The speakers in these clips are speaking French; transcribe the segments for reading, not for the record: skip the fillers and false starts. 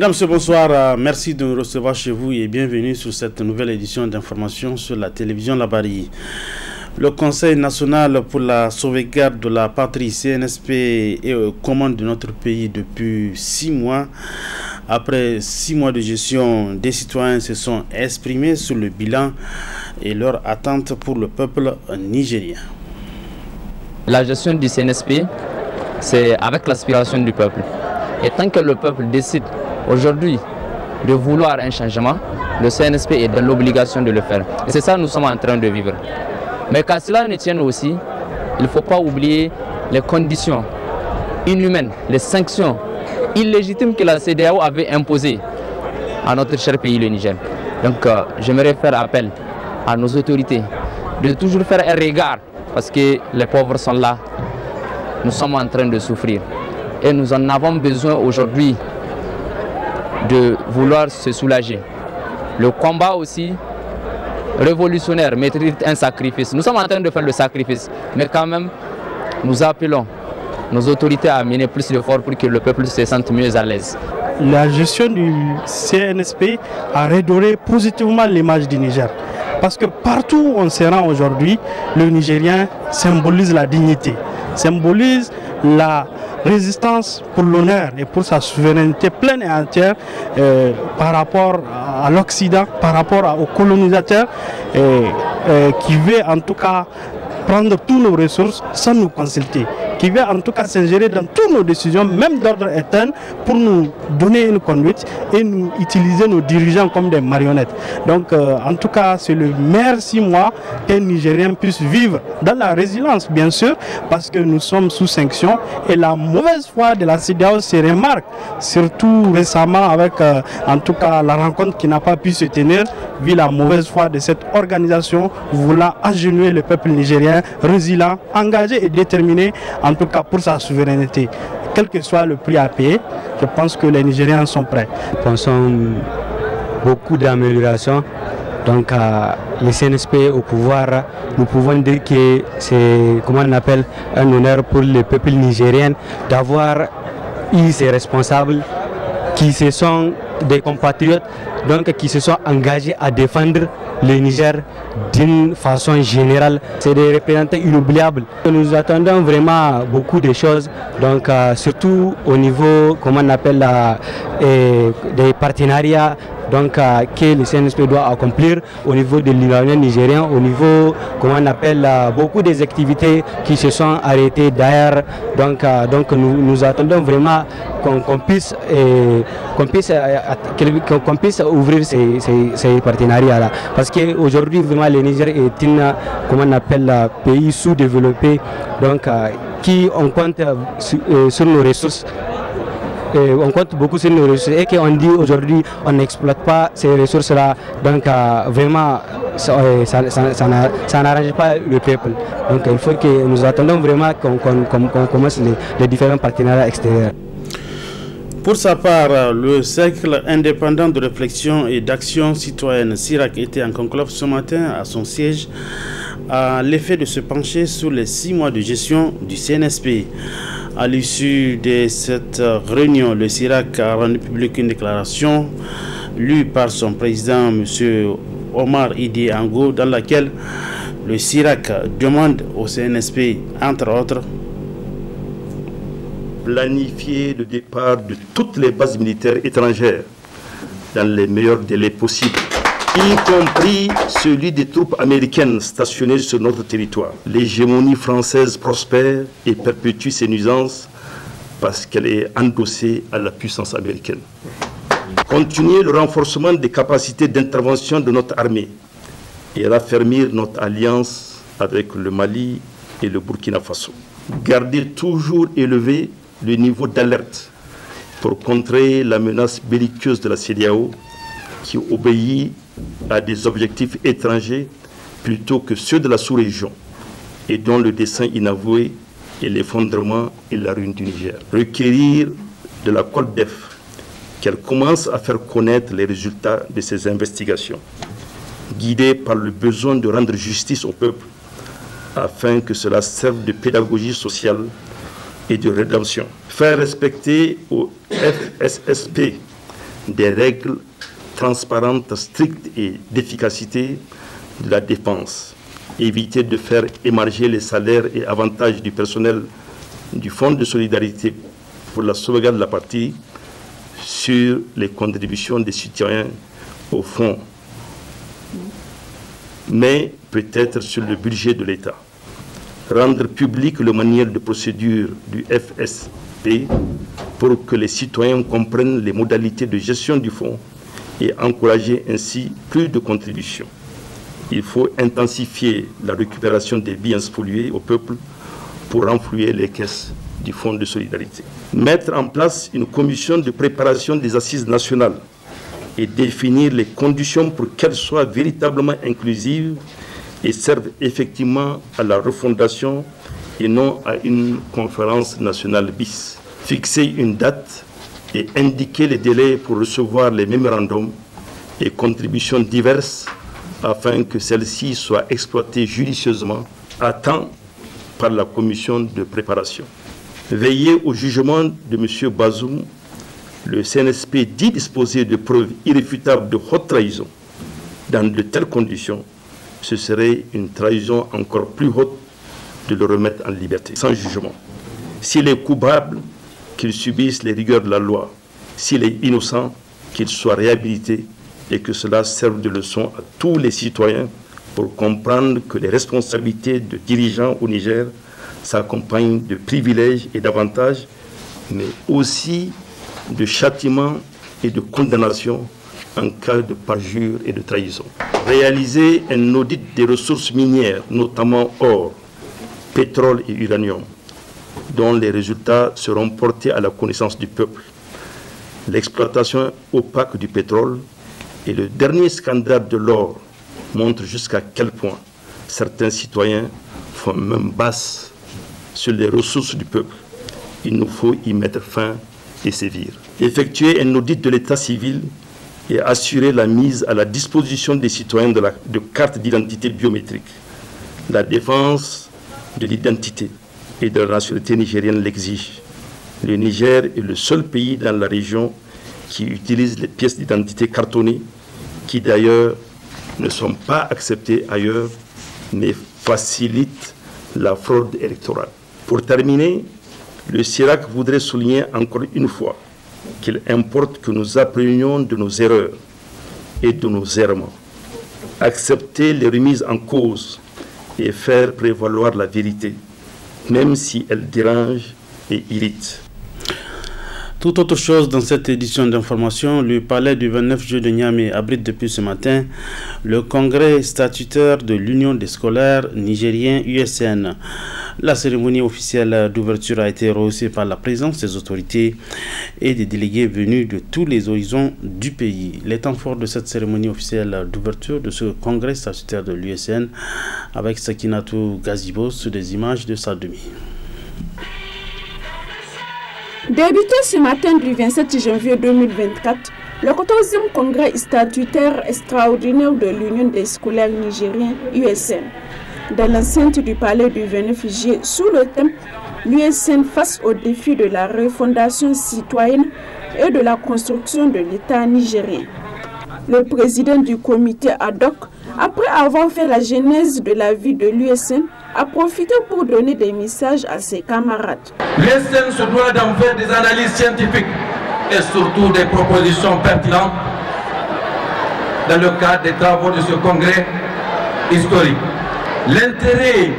Mesdames, Messieurs, bonsoir. Merci de nous recevoir chez vous et bienvenue sur cette nouvelle édition d'information sur la télévision Labari. Le Conseil national pour la sauvegarde de la patrie, CNSP, est aux commandes de notre pays depuis 6 mois. Après 6 mois de gestion, des citoyens se sont exprimés sur le bilan et leurs attentes pour le peuple nigérien. La gestion du CNSP, c'est avec l'aspiration du peuple. Et tant que le peuple décide aujourd'hui de vouloir un changement, le CNSP est dans l'obligation de le faire. Et c'est ça que nous sommes en train de vivre. Mais qu'à cela ne tienne aussi, il ne faut pas oublier les conditions inhumaines, les sanctions illégitimes que la CEDEAO avait imposées à notre cher pays, le Niger. Donc j'aimerais faire appel à nos autorités de toujours faire un regard, parce que les pauvres sont là, nous sommes en train de souffrir. Et nous en avons besoin aujourd'hui de vouloir se soulager. Le combat aussi révolutionnaire mérite un sacrifice. Nous sommes en train de faire le sacrifice, mais quand même, nous appelons nos autorités à mener plus d'efforts pour que le peuple se sente mieux à l'aise. La gestion du CNSP a redoré positivement l'image du Niger. Parce que partout où on se rend aujourd'hui, le Nigérien symbolise la dignité, symbolise la résistance pour l'honneur et pour sa souveraineté pleine et entière par rapport à l'Occident, par rapport aux colonisateurs qui veut en tout cas prendre toutes nos ressources sans nous consulter, qui veut en tout cas s'ingérer dans toutes nos décisions, même d'ordre interne, pour nous donner une conduite et nous utiliser nos dirigeants comme des marionnettes. Donc en tout cas, c'est le meilleur 6 mois qu'un Nigérien puisse vivre dans la résilience, bien sûr, parce que nous sommes sous sanction et la mauvaise foi de la CEDEAO se remarque, surtout récemment avec en tout cas la rencontre qui n'a pas pu se tenir, vu la mauvaise foi de cette organisation voulant agenouiller le peuple nigérien résilient, engagé et déterminé, en tout cas pour sa souveraineté. Quel que soit le prix à payer, je pense que les Nigériens sont prêts. Nous pensons beaucoup d'améliorations. Donc le CNSP au pouvoir, nous pouvons dire que c'est, comment on appelle, un honneur pour le peuple nigérien d'avoir eu ces responsables qui se sont des compatriotes, donc qui se sont engagés à défendre le Niger d'une façon générale. C'est des représentants inoubliables. Nous attendons vraiment beaucoup de choses, donc surtout au niveau, comment on appelle, des partenariats, donc que le CNSP doit accomplir au niveau de l'Union nigérien, au niveau, comment on appelle, beaucoup des activités qui se sont arrêtées d'ailleurs. Donc nous attendons vraiment qu'on puisse ouvrir ces partenariats-là. Parce qu'aujourd'hui, vraiment, le Niger est comment on appelle, pays sous-développé, donc qui on compte sur nos ressources. On compte beaucoup sur nos ressources et qu'on dit aujourd'hui on n'exploite pas ces ressources-là, donc vraiment ça n'arrange pas le peuple. Donc il faut que nous attendons vraiment qu'on commence les différents partenariats extérieurs. Pour sa part, le cercle indépendant de réflexion et d'action citoyenne CIRAC était en conclave ce matin à son siège à l'effet de se pencher sur les 6 mois de gestion du CNSP. À l'issue de cette réunion, le CIRAC a rendu public une déclaration lue par son président, M. Omar Idi Ango, dans laquelle le CIRAC demande au CNSP, entre autres, planifier le départ de toutes les bases militaires étrangères dans les meilleurs délais possibles, y compris celui des troupes américaines stationnées sur notre territoire. L'hégémonie française prospère et perpétue ses nuisances parce qu'elle est endossée à la puissance américaine. Continuer le renforcement des capacités d'intervention de notre armée et raffermir notre alliance avec le Mali et le Burkina Faso. Garder toujours élevé le niveau d'alerte pour contrer la menace belliqueuse de la CEDEAO qui obéit à des objectifs étrangers plutôt que ceux de la sous-région et dont le dessein inavoué est l'effondrement et la ruine du Niger. Requérir de la COLDEF qu'elle commence à faire connaître les résultats de ces investigations, guidée par le besoin de rendre justice au peuple afin que cela serve de pédagogie sociale et de rédemption. Faire respecter au FSSP des règles transparentes, strictes et d'efficacité de la défense. Éviter de faire émarger les salaires et avantages du personnel du Fonds de solidarité pour la sauvegarde de la patrie sur les contributions des citoyens au fonds, mais peut-être sur le budget de l'État. Rendre public le manuel de procédure du FSP pour que les citoyens comprennent les modalités de gestion du fonds et encourager ainsi plus de contributions. Il faut intensifier la récupération des biens spoliés au peuple pour renflouer les caisses du Fonds de solidarité. Mettre en place une commission de préparation des assises nationales et définir les conditions pour qu'elles soient véritablement inclusives et servent effectivement à la refondation et non à une conférence nationale bis. Fixer une date et indiquer les délais pour recevoir les mémorandums et contributions diverses afin que celles-ci soient exploitées judicieusement à temps par la commission de préparation. Veiller au jugement de M. Bazoum, le CNSP dit disposer de preuves irréfutables de haute trahison. Dans de telles conditions, ce serait une trahison encore plus haute de le remettre en liberté, sans jugement. S'il est coupable, qu'il subisse les rigueurs de la loi. S'il est innocent, qu'il soit réhabilité et que cela serve de leçon à tous les citoyens pour comprendre que les responsabilités de dirigeants au Niger s'accompagnent de privilèges et d'avantages, mais aussi de châtiments et de condamnations en cas de parjure et de trahison. Réaliser un audit des ressources minières, notamment or, pétrole et uranium, dont les résultats seront portés à la connaissance du peuple. L'exploitation opaque du pétrole et le dernier scandale de l'or montrent jusqu'à quel point certains citoyens font même basse sur les ressources du peuple. Il nous faut y mettre fin et sévir. Effectuer un audit de l'état civil et assurer la mise à la disposition des citoyens de cartes d'identité biométriques. La défense de l'identité et de la nationalité nigérienne l'exige. Le Niger est le seul pays dans la région qui utilise les pièces d'identité cartonnées, qui d'ailleurs ne sont pas acceptées ailleurs, mais facilitent la fraude électorale. Pour terminer, le CIRAC voudrait souligner encore une fois qu'il importe que nous apprenions de nos erreurs et de nos errements, accepter les remises en cause et faire prévaloir la vérité, même si elle dérange et irrite. Tout autre chose dans cette édition d'information, le palais du 29 juillet de Niamey abrite depuis ce matin le congrès statutaire de l'Union des scolaires nigériens USN. La cérémonie officielle d'ouverture a été rehaussée par la présence des autorités et des délégués venus de tous les horizons du pays. Les temps forts de cette cérémonie officielle d'ouverture de ce congrès statutaire de l'USN avec Sakinatou Gazibo sur des images de Sadoumi. Débuté ce matin du 27 janvier 2024, le 14e congrès statutaire extraordinaire de l'Union des scolaires nigériens USN, dans l'enceinte du palais du 29 juillet sous le thème l'USN face aux défis de la refondation citoyenne et de la construction de l'État nigérien. Le président du comité ad hoc, après avoir fait la genèse de la vie de l'USN, a profité pour donner des messages à ses camarades. L'USN se doit d'en faire des analyses scientifiques et surtout des propositions pertinentes dans le cadre des travaux de ce congrès historique. L'intérêt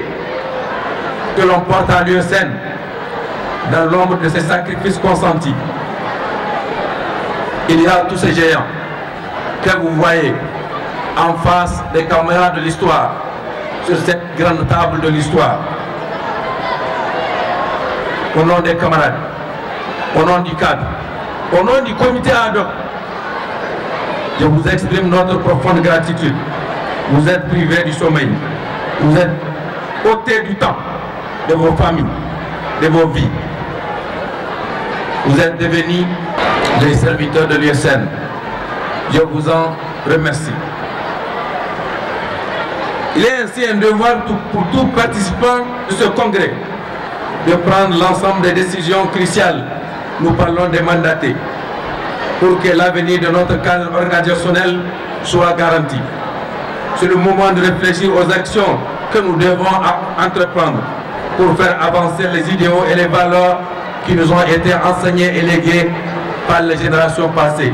que l'on porte à l'USN dans l'ombre de ces sacrifices consentis. Il y a tous ces géants que vous voyez en face des caméras de l'histoire, sur cette grande table de l'histoire. Au nom des camarades, au nom du cadre, au nom du comité ad hoc, je vous exprime notre profonde gratitude. Vous êtes privés du sommeil, vous êtes ôtés du temps de vos familles, de vos vies. Vous êtes devenus les serviteurs de l'USN. Je vous en remercie. Il est ainsi un devoir pour tout participant de ce congrès de prendre l'ensemble des décisions cruciales. Nous parlons des mandatés, pour que l'avenir de notre cadre organisationnel soit garanti. C'est le moment de réfléchir aux actions que nous devons entreprendre pour faire avancer les idéaux et les valeurs qui nous ont été enseignées et léguées par les générations passées.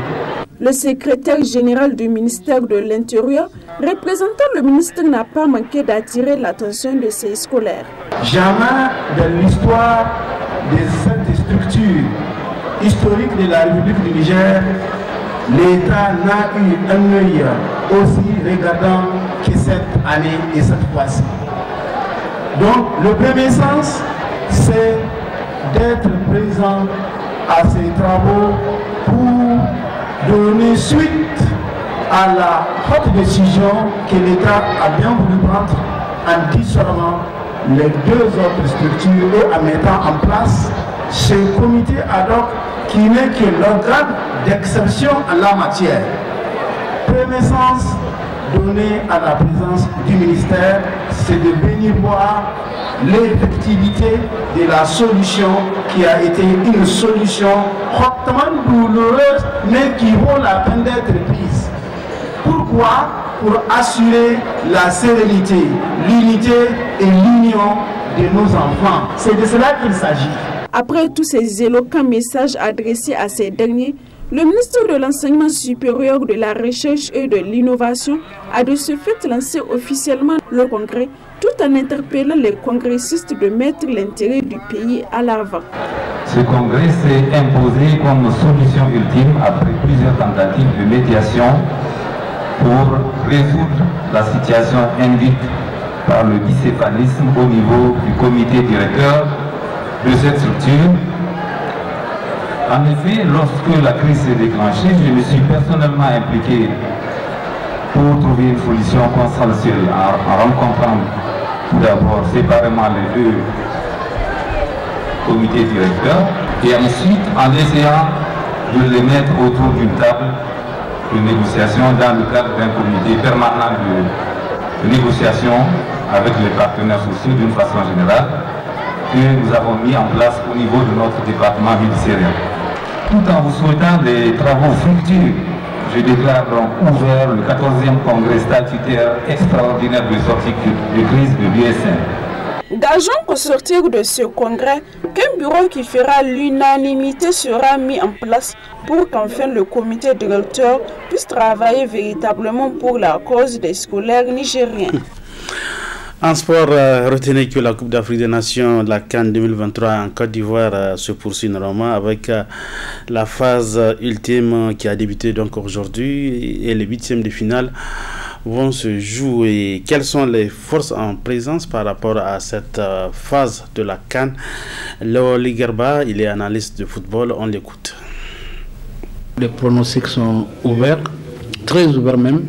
Le secrétaire général du ministère de l'Intérieur, représentant le ministère, n'a pas manqué d'attirer l'attention de ses scolaires. Jamais dans l'histoire de cette structure historique de la République du Niger, l'État n'a eu un œil aussi regardant que cette année et cette fois-ci. Donc le premier sens, c'est d'être présent à ces travaux pour donner suite à la haute décision que l'État a bien voulu prendre en dissolvant les deux autres structures et en mettant en place ce comité ad hoc qui n'est que l'organe d'exception en la matière. Premier sens donné à la présence du ministère, c'est de venir voir l'effectivité de la solution qui a été une solution hautement douloureuse mais qui vaut la peine d'être prise. Pourquoi? Pour assurer la sérénité, l'unité et l'union de nos enfants. C'est de cela qu'il s'agit. Après tous ces éloquents messages adressés à ces derniers, le ministre de l'Enseignement supérieur, de la Recherche et de l'Innovation a de ce fait lancé officiellement le congrès tout en interpellant les congressistes de mettre l'intérêt du pays à l'avant. Ce congrès s'est imposé comme solution ultime après plusieurs tentatives de médiation pour résoudre la situation induite par le bicéphalisme au niveau du comité directeur de cette structure. En effet, lorsque la crise s'est déclenchée, je me suis personnellement impliqué pour trouver une solution consensuelle en rencontrant tout d'abord séparément les deux comités directeurs et ensuite en essayant de les mettre autour d'une table de négociation dans le cadre d'un comité permanent de négociation avec les partenaires sociaux d'une façon générale que nous avons mis en place au niveau de notre département ministériel. Tout en vous souhaitant des travaux fructueux, je déclare donc ouvert le 14e congrès statutaire extraordinaire de sortie de crise de l'USN. Gageons qu'au sortir de ce congrès, qu'un bureau qui fera l'unanimité sera mis en place pour qu'enfin le comité directeur puisse travailler véritablement pour la cause des scolaires nigériens. En sport, retenez que la Coupe d'Afrique des Nations, la CAN 2023 en Côte d'Ivoire se poursuit normalement avec la phase ultime qui a débuté donc aujourd'hui et les huitièmes de finale vont se jouer. Quelles sont les forces en présence par rapport à cette phase de la CAN? Léo Ligerba, il est analyste de football, on l'écoute. Les pronostics sont ouverts, très ouverts même.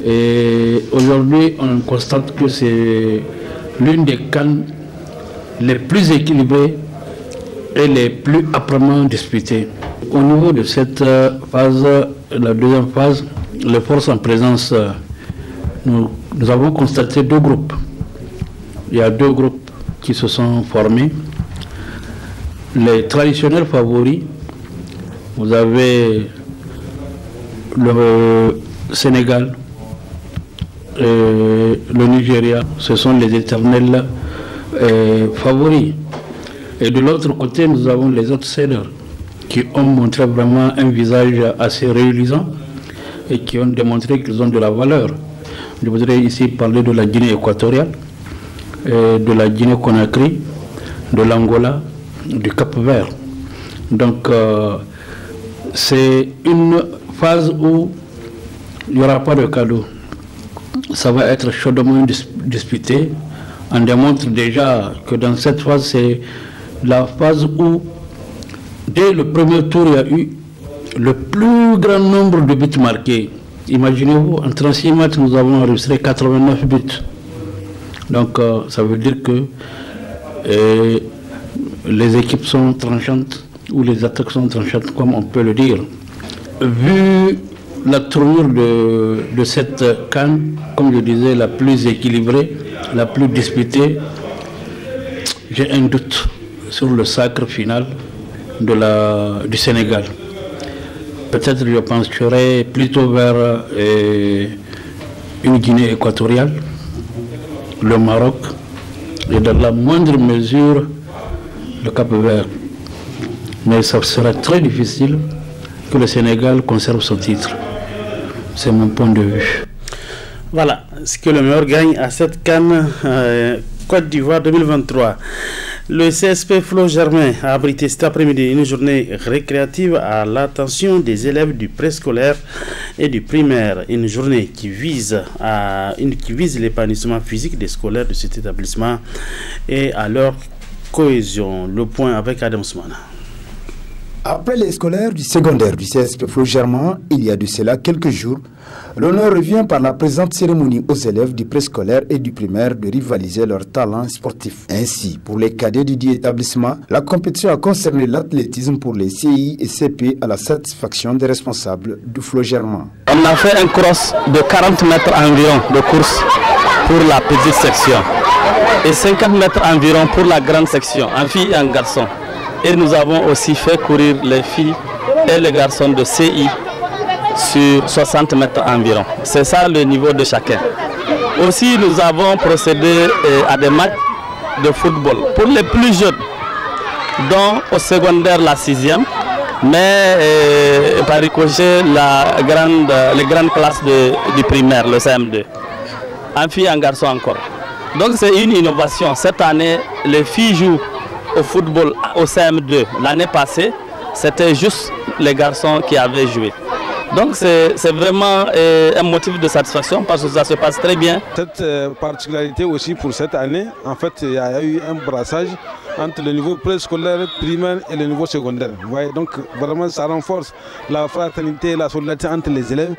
Et aujourd'hui, on constate que c'est l'une des CAN les plus équilibrées et les plus âprement disputées. Au niveau de cette phase, la deuxième phase, les forces en présence, nous avons constaté deux groupes. Il y a deux groupes qui se sont formés. Les traditionnels favoris, vous avez le Sénégal, le Nigeria, ce sont les éternels favoris. Et de l'autre côté, nous avons les autres outsiders qui ont montré vraiment un visage assez réalisant et qui ont démontré qu'ils ont de la valeur. Je voudrais ici parler de la Guinée équatoriale, de la Guinée-Conakry, de l'Angola, du Cap-Vert. Donc, c'est une phase où il n'y aura pas de cadeau. Ça va être chaudement disputé. On démontre déjà que dans cette phase, c'est la phase où, dès le premier tour, il y a eu le plus grand nombre de buts marqués. Imaginez-vous, en 36 matchs, nous avons enregistré 89 buts. Donc, ça veut dire que les équipes sont tranchantes, ou les attaques sont tranchantes, comme on peut le dire. Vu la tournure de cette CAN, comme je disais, la plus équilibrée, la plus disputée, j'ai un doute sur le sacre final du Sénégal. peut-être je pencherai plutôt vers une Guinée équatoriale, le Maroc et dans la moindre mesure le Cap-Vert. Mais ça sera très difficile que le Sénégal conserve son titre. C'est mon point de vue. Voilà, ce que le meilleur gagne à cette CAN Côte d'Ivoire 2023. Le CSP Flo Germain a abrité cet après-midi une journée récréative à l'attention des élèves du préscolaire et du primaire. Une journée qui vise l'épanouissement physique des scolaires de cet établissement et à leur cohésion. Le point avec Adam Soumana. Après les scolaires du secondaire du CSP Flo Germain, il y a de cela quelques jours, l'honneur revient par la présente cérémonie aux élèves du préscolaire et du primaire de rivaliser leurs talents sportifs. Ainsi, pour les cadets du dit établissement, la compétition a concerné l'athlétisme pour les CI et CP à la satisfaction des responsables du Flo Germain. On a fait un cross de 40 mètres environ de course pour la petite section et 50 mètres environ pour la grande section, en filles et en garçons. Et nous avons aussi fait courir les filles et les garçons de CI sur 60 mètres environ. C'est ça le niveau de chacun. Aussi, nous avons procédé à des matchs de football pour les plus jeunes, dont au secondaire la 6e, mais par ricochet les grandes classes du primaire, le CM2. En filles et en garçons encore. Donc c'est une innovation. Cette année, les filles jouent au football au CM2. L'année passée, c'était juste les garçons qui avaient joué. Donc c'est vraiment un motif de satisfaction parce que ça se passe très bien. Cette particularité aussi pour cette année, en fait, il y a eu un brassage entre le niveau préscolaire, primaire et le niveau secondaire. Vous voyez, donc vraiment ça renforce la fraternité et la solidarité entre les élèves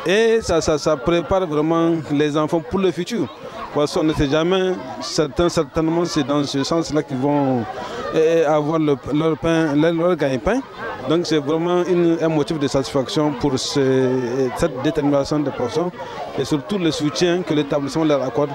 et ça prépare vraiment les enfants pour le futur. Parce qu'on ne sait jamais, certainement c'est dans ce sens-là qu'ils vont avoir leur gagne-pain. Donc c'est vraiment un motif de satisfaction pour cette détermination des personnes et surtout le soutien que l'établissement leur accorde.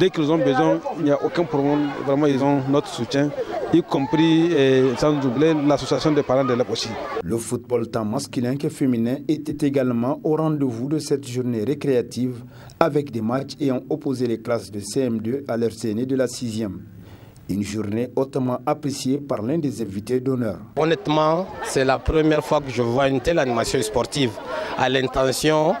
Dès qu'ils ont besoin, il n'y a aucun problème, vraiment ils ont notre soutien, y compris sans oublier l'association des parents d'élèves aussi. Le football tant masculin que féminin était également au rendez-vous de cette journée récréative avec des matchs ayant opposé les classes de CM2 à leurs aînés de la 6e. Une journée hautement appréciée par l'un des invités d'honneur. Honnêtement, c'est la première fois que je vois une telle animation sportive à l'intention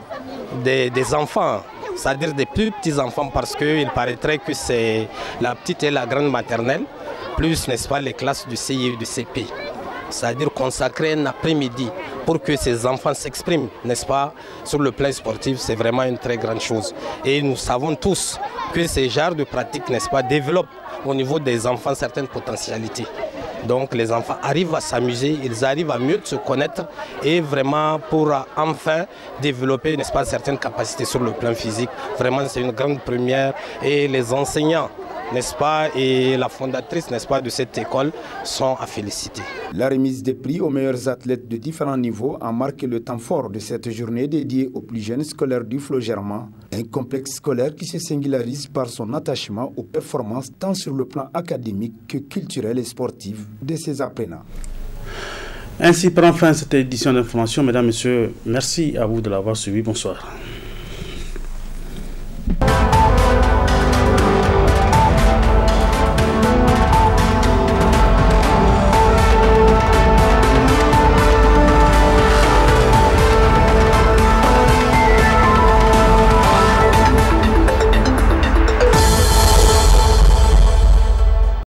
des enfants, c'est-à-dire des plus petits enfants, parce qu'il paraîtrait que c'est la petite et la grande maternelle, plus, n'est-ce pas, les classes du CI et du CP. C'est-à-dire consacrer un après-midi pour que ces enfants s'expriment, n'est-ce pas, sur le plan sportif, c'est vraiment une très grande chose. Et nous savons tous que ces genres de pratiques, n'est-ce pas, développent au niveau des enfants certaines potentialités. Donc les enfants arrivent à s'amuser, ils arrivent à mieux se connaître et vraiment pour enfin développer, n'est-ce pas, certaines capacités sur le plan physique. Vraiment c'est une grande première et les enseignants, n'est-ce pas, et la fondatrice, n'est-ce pas, de cette école sont à féliciter. La remise des prix aux meilleurs athlètes de différents niveaux a marqué le temps fort de cette journée dédiée aux plus jeunes scolaires du Flo Germain, un complexe scolaire qui se singularise par son attachement aux performances tant sur le plan académique que culturel et sportif de ses apprenants. Ainsi prend fin cette édition d'information. Mesdames, Messieurs, merci à vous de l'avoir suivi. Bonsoir.